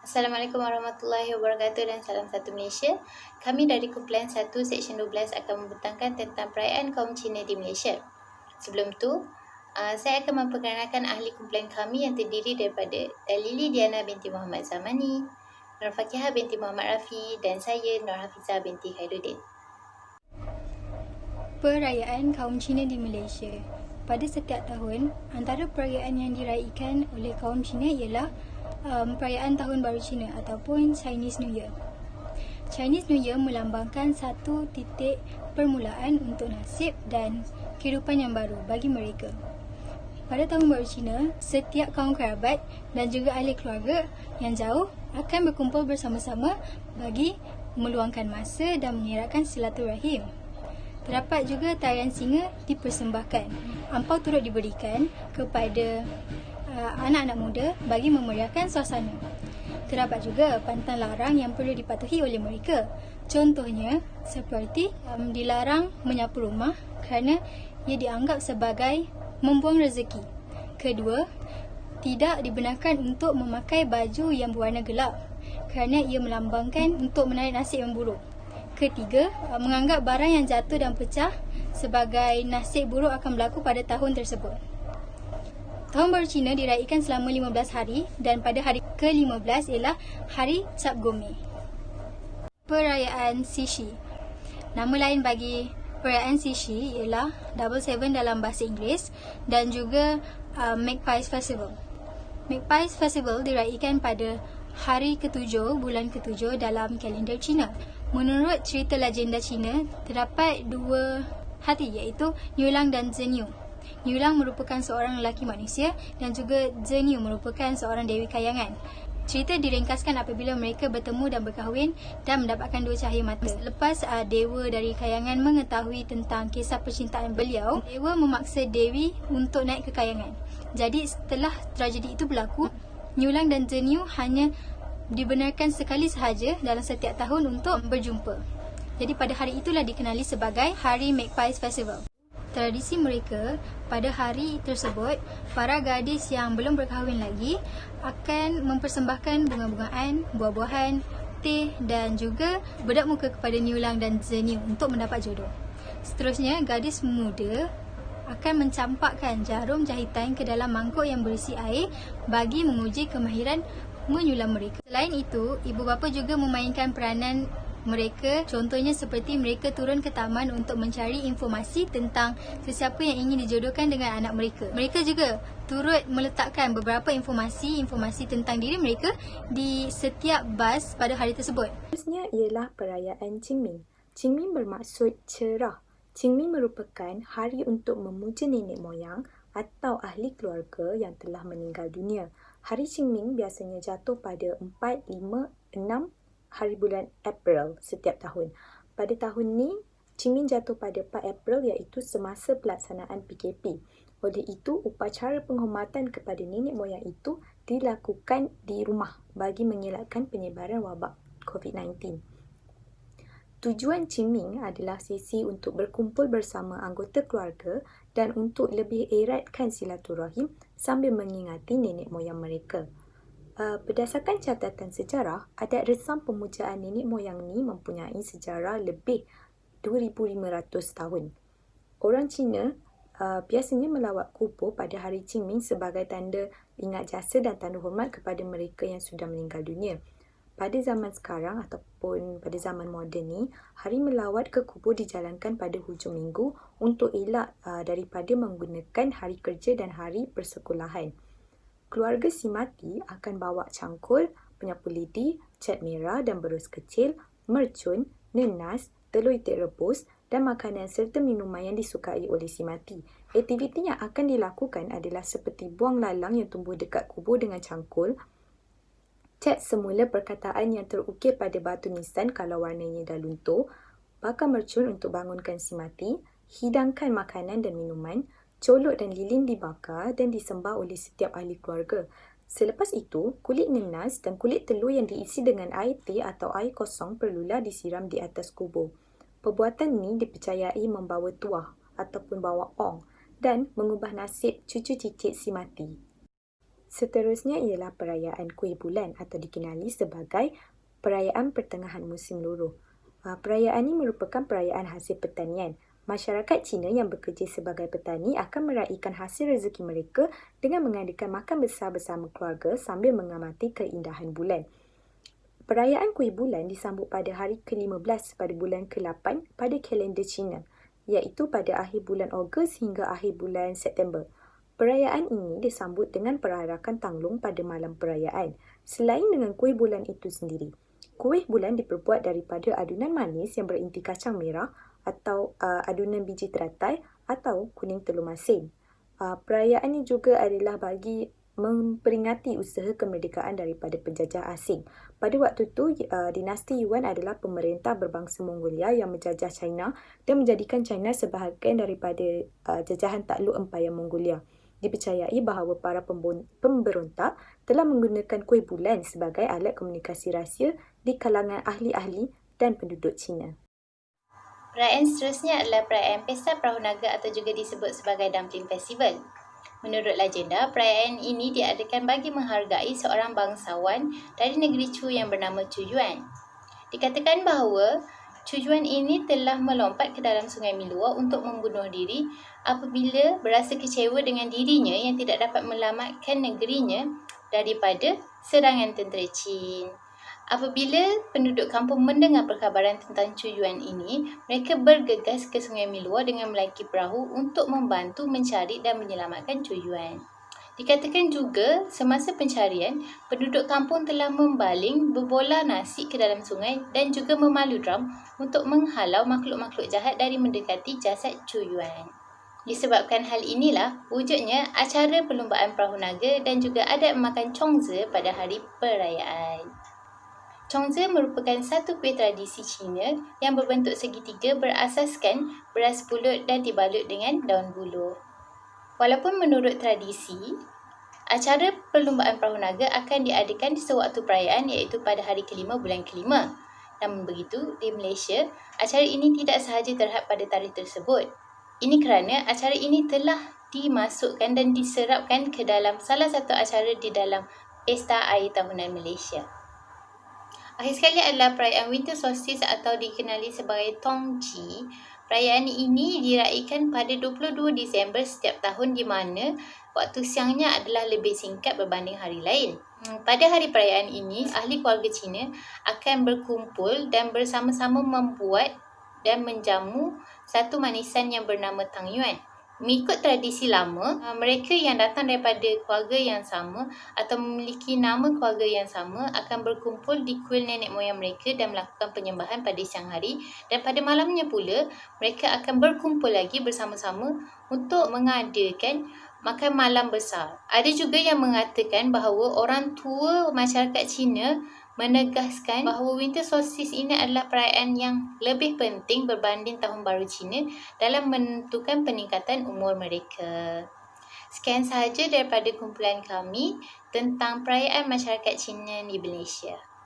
Assalamualaikum warahmatullahi wabarakatuh dan salam satu Malaysia. Kami dari Kumpulan 1 Seksyen 12 akan membentangkan tentang perayaan kaum Cina di Malaysia. Sebelum tu, saya akan memperkenalkan ahli kumpulan kami yang terdiri daripada Dalili Diana binti Muhammad Zamani, Nur Fakihah binti Muhammad Rafi dan saya Nur Hafizah binti Khairuddin. Perayaan kaum Cina di Malaysia. Pada setiap tahun, antara perayaan yang diraikan oleh kaum Cina ialah perayaan Tahun Baru Cina ataupun Chinese New Year. Chinese New Year melambangkan satu titik permulaan untuk nasib dan kehidupan yang baru bagi mereka. Pada Tahun Baru Cina, setiap kaum kerabat dan juga ahli keluarga yang jauh akan berkumpul bersama-sama bagi meluangkan masa dan mengeratkan silaturahim. Terdapat juga tarian singa dipersembahkan. Ampau turut diberikan kepada anak-anak muda bagi memeriahkan suasana. Terdapat juga pantang larang yang perlu dipatuhi oleh mereka. Contohnya seperti dilarang menyapu rumah kerana ia dianggap sebagai membuang rezeki. Kedua, tidak dibenarkan untuk memakai baju yang berwarna gelap kerana ia melambangkan untuk menarik nasib yang buruk. Ketiga, menganggap barang yang jatuh dan pecah sebagai nasib buruk akan berlaku pada tahun tersebut. Tahun Baru Cina diraikan selama 15 hari dan pada hari ke-15 ialah Hari Cap Gome. Perayaan Sishi. Nama lain bagi perayaan Sishi ialah Double Seven dalam bahasa Inggeris dan juga Magpies Festival. Magpies Festival diraikan pada hari ke-7 bulan ke-7 dalam kalender Cina. Menurut cerita legenda Cina, terdapat dua hati iaitu Niulang dan Zhenyu. Niulang merupakan seorang lelaki manusia dan juga Zhenyu merupakan seorang dewi kayangan. Cerita diringkaskan apabila mereka bertemu dan berkahwin dan mendapatkan dua cahaya mata. Lepas dewa dari kayangan mengetahui tentang kisah percintaan beliau, dewa memaksa dewi untuk naik ke kayangan. Jadi setelah tragedi itu berlaku, Niulang dan Zhenyu hanya dibenarkan sekali sahaja dalam setiap tahun untuk berjumpa. Jadi pada hari itulah dikenali sebagai Hari Magpies Festival. Tradisi mereka, pada hari tersebut, para gadis yang belum berkahwin lagi akan mempersembahkan bunga-bungaan, buah-buahan, teh dan juga bedak muka kepada Niulang dan Zhenyu untuk mendapat jodoh. Seterusnya, gadis muda akan mencampakkan jarum jahitan ke dalam mangkuk yang berisi air bagi menguji kemahiran menyulam mereka. Selain itu, ibu bapa juga memainkan peranan mereka, contohnya seperti mereka turun ke taman untuk mencari informasi tentang sesiapa yang ingin dijodohkan dengan anak mereka. Mereka juga turut meletakkan beberapa informasi tentang diri mereka di setiap bas pada hari tersebut. Seterusnya ialah perayaan Qingming. Qingming bermaksud cerah. Qingming merupakan hari untuk memuja nenek moyang atau ahli keluarga yang telah meninggal dunia. Hari Qingming biasanya jatuh pada 4, 5, 6 hari bulan April setiap tahun. Pada tahun ni, Qingming jatuh pada 4 April iaitu semasa pelaksanaan PKP. Oleh itu, upacara penghormatan kepada nenek moyang itu dilakukan di rumah bagi mengelakkan penyebaran wabak COVID-19. Tujuan Qingming adalah sesi untuk berkumpul bersama anggota keluarga dan untuk lebih eratkan silaturahim sambil mengingati nenek moyang mereka. Berdasarkan catatan sejarah, adat resam pemujaan nenek moyang ni mempunyai sejarah lebih 2,500 tahun. Orang Cina biasanya melawat kubur pada hari Qingming sebagai tanda ingat jasa dan tanda hormat kepada mereka yang sudah meninggal dunia. Pada zaman sekarang ataupun pada zaman moden ni, hari melawat ke kubur dijalankan pada hujung minggu untuk elak daripada menggunakan hari kerja dan hari persekolahan. Keluarga si mati akan bawa cangkul, penyapu lidi, cat merah dan berus kecil, mercun, nenas, telur itik rebus dan makanan serta minuman yang disukai oleh si mati. Aktiviti yang akan dilakukan adalah seperti buang lalang yang tumbuh dekat kubur dengan cangkul, cat semula perkataan yang terukir pada batu nisan kalau warnanya dah luntur, bakar mercun untuk bangunkan si mati, hidangkan makanan dan minuman, colok dan lilin dibakar dan disembah oleh setiap ahli keluarga. Selepas itu, kulit nenas dan kulit telur yang diisi dengan air teh atau air kosong perlulah disiram di atas kubur. Perbuatan ini dipercayai membawa tuah ataupun bawa ong dan mengubah nasib cucu cicit si mati. Seterusnya ialah perayaan Kuih Bulan atau dikenali sebagai perayaan pertengahan musim luruh. Perayaan ini merupakan perayaan hasil pertanian. Masyarakat Cina yang bekerja sebagai petani akan meraihkan hasil rezeki mereka dengan mengadakan makan besar bersama keluarga sambil mengamati keindahan bulan. Perayaan Kuih Bulan disambut pada hari ke-15 pada bulan ke-8 pada kalender Cina, iaitu pada akhir bulan Ogos hingga akhir bulan September. Perayaan ini disambut dengan perarakan tanglung pada malam perayaan. Selain dengan kuih bulan itu sendiri, kuih bulan diperbuat daripada adunan manis yang berinti kacang merah atau adunan biji teratai atau kuning telur masin. Perayaan ini juga adalah bagi memperingati usaha kemerdekaan daripada penjajah asing. Pada waktu itu, dinasti Yuan adalah pemerintah berbangsa Mongolia yang menjajah China dan menjadikan China sebahagian daripada jajahan takluk Empayar Mongolia. Dipercayai bahawa para pemberontak telah menggunakan kuih bulan sebagai alat komunikasi rahsia di kalangan ahli-ahli dan penduduk Cina. Perayaan seterusnya adalah perayaan Pesta Perahu Naga atau juga disebut sebagai Dumpling Festival. Menurut legenda, perayaan ini diadakan bagi menghargai seorang bangsawan dari negeri Chu yang bernama Chu Yuan. Dikatakan bahawa Chu Yuan ini telah melompat ke dalam Sungai Milua untuk membunuh diri apabila berasa kecewa dengan dirinya yang tidak dapat menyelamatkan negerinya daripada serangan tentera Chin. Apabila penduduk kampung mendengar perkabaran tentang Chu Yuan ini, mereka bergegas ke Sungai Milua dengan menaiki perahu untuk membantu mencari dan menyelamatkan Chu Yuan. Dikatakan juga, semasa pencarian, penduduk kampung telah membaling berbola nasi ke dalam sungai dan juga memalu drum untuk menghalau makhluk-makhluk jahat dari mendekati jasad Chu Yuan. Disebabkan hal inilah, wujudnya acara perlombaan perahu naga dan juga adat memakan congzi pada hari perayaan. Congzi merupakan satu kuih tradisi Cina yang berbentuk segitiga berasaskan beras pulut dan dibalut dengan daun buluh. Walaupun menurut tradisi, acara perlombaan perahu naga akan diadakan di sewaktu perayaan iaitu pada hari ke-5 bulan ke-5. Namun begitu, di Malaysia, acara ini tidak sahaja terhad pada tarikh tersebut. Ini kerana acara ini telah dimasukkan dan diserapkan ke dalam salah satu acara di dalam Pesta Air Tahunan Malaysia. Akhir sekali adalah perayaan Winter Solstice atau dikenali sebagai Tongji. Perayaan ini diraihkan pada 22 Disember setiap tahun di mana waktu siangnya adalah lebih singkat berbanding hari lain. Pada hari perayaan ini, ahli keluarga Cina akan berkumpul dan bersama-sama membuat dan menjamu satu manisan yang bernama Tang Yuan. Mengikut tradisi lama, mereka yang datang daripada keluarga yang sama atau memiliki nama keluarga yang sama akan berkumpul di kuil nenek moyang mereka dan melakukan penyembahan pada siang hari, dan pada malamnya pula mereka akan berkumpul lagi bersama-sama untuk mengadakan makan malam besar. Ada juga yang mengatakan bahawa orang tua masyarakat Cina menegaskan bahawa Winter Solstice ini adalah perayaan yang lebih penting berbanding Tahun Baru Cina dalam menentukan peningkatan umur mereka. Sekian sahaja daripada kumpulan kami tentang perayaan masyarakat Cina di Malaysia.